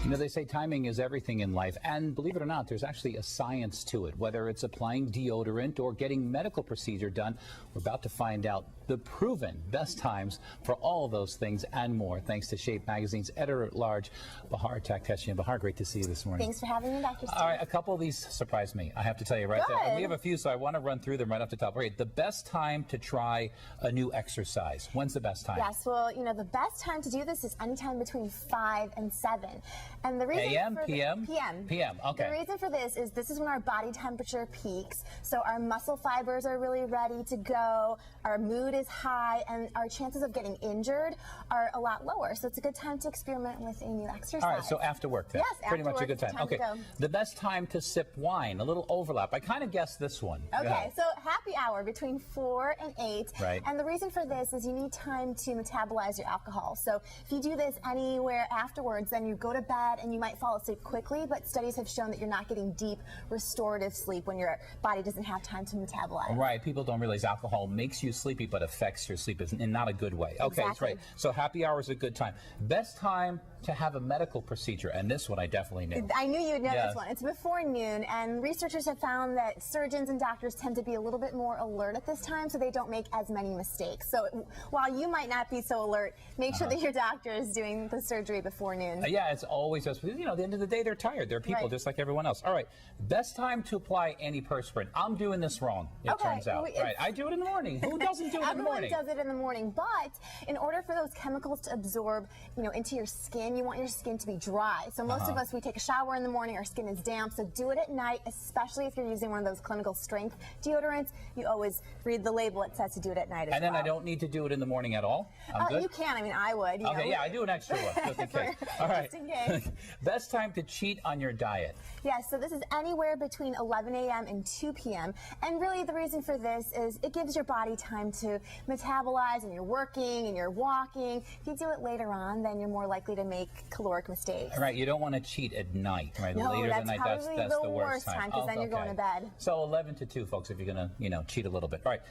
You know, they say timing is everything in life, and believe it or not, there's actually a science to it. Whether it's applying deodorant or getting medical procedure done, we're about to find out the proven best times for all of those things and more, thanks to Shape Magazine's editor-at-large, Bahar Takhteshian. Bahar, great to see you this morning. Thanks for having me, Dr. Steve. All right, a couple of these surprised me, I have to tell you right there. And we have a few, so I want to run through them right off the top. All right, the best time to try a new exercise. When's the best time? Yes, well, you know, the best time to do this is anytime between 5 and 7. And the reason AM, for PM? PM. PM, okay. The reason for this is when our body temperature peaks, so our muscle fibers are really ready to go, our mood is high, and our chances of getting injured are a lot lower. So it's a good time to experiment with a new exercise. All right, so after work then. Yes, pretty much a good time. time. Okay, the best time to sip wine, a little overlap. I kind of guessed this one. Okay, so happy hour between 4 and 8. Right. And the reason for this is you need time to metabolize your alcohol. So if you do this anywhere afterwards, then you go to bed and you might fall asleep quickly, but studies have shown that you're not getting deep restorative sleep when your body doesn't have time to metabolize. Right, people don't realize alcohol makes you sleepy but affects your sleep in not a good way. Okay, exactly. That's right. So happy hour is a good time. Best time to have a medical procedure, and this one I definitely knew. I knew you would know this one. It's before noon, and researchers have found that surgeons and doctors tend to be a little bit more alert at this time, so they don't make as many mistakes. So while you might not be so alert, make sure that your doctor is doing the surgery before noon. Yeah, it's always us. You know, at the end of the day, they're tired. They're people just like everyone else. All right, best time to apply antiperspirant. I'm doing this wrong, it turns out. Right, I do it in the morning. Who doesn't do it in the morning? Everyone does it in the morning, but in order for those chemicals to absorb, you know, into your skin, you want your skin to be dry. So most of us, we take a shower in the morning, our skin is damp, so do it at night, especially if you're using one of those clinical strength deodorants. You always read the label, it says to do it at night as well. And then I don't need to do it in the morning at all? I'm good? You can, I mean, I would. You know. Yeah, I do an extra one, just in case. All right. Just in case. Best time to cheat on your diet. Yes, so this is anywhere between 11 a.m. and 2 p.m. And really the reason for this is it gives your body time to metabolize, and you're working and you're walking. If you do it later on, then you're more likely to make caloric mistakes. All right, you don't want to cheat at night, right? No, later that's than night, probably that's the worst time, because then you're going to bed. So 11 to 2, folks, if you're going to, you know, cheat a little bit. All right.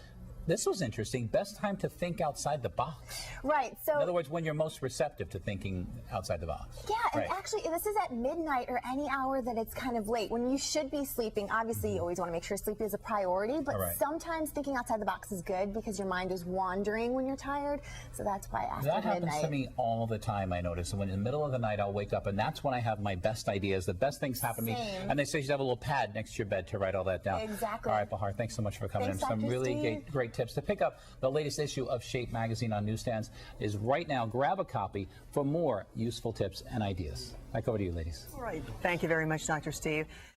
This was interesting. Best time to think outside the box. Right. So in other words, when you're most receptive to thinking outside the box. Yeah, and actually, this is at midnight or any hour that it's kind of late, when you should be sleeping. Obviously, you always want to make sure sleep is a priority, but sometimes thinking outside the box is good because your mind is wandering when you're tired. So that's why after midnight. That happens to me all the time, I notice. And when in the middle of the night, I'll wake up, and that's when I have my best ideas. The best things happen to me. And they say you should have a little pad next to your bed to write all that down. Exactly. All right, Bahar, thanks so much for coming in. Some really great tips to pick up. The latest issue of Shape Magazine on newsstands is right now. Grab a copy for more useful tips and ideas. Back over to you, ladies. All right. Thank you very much, Dr. Steve.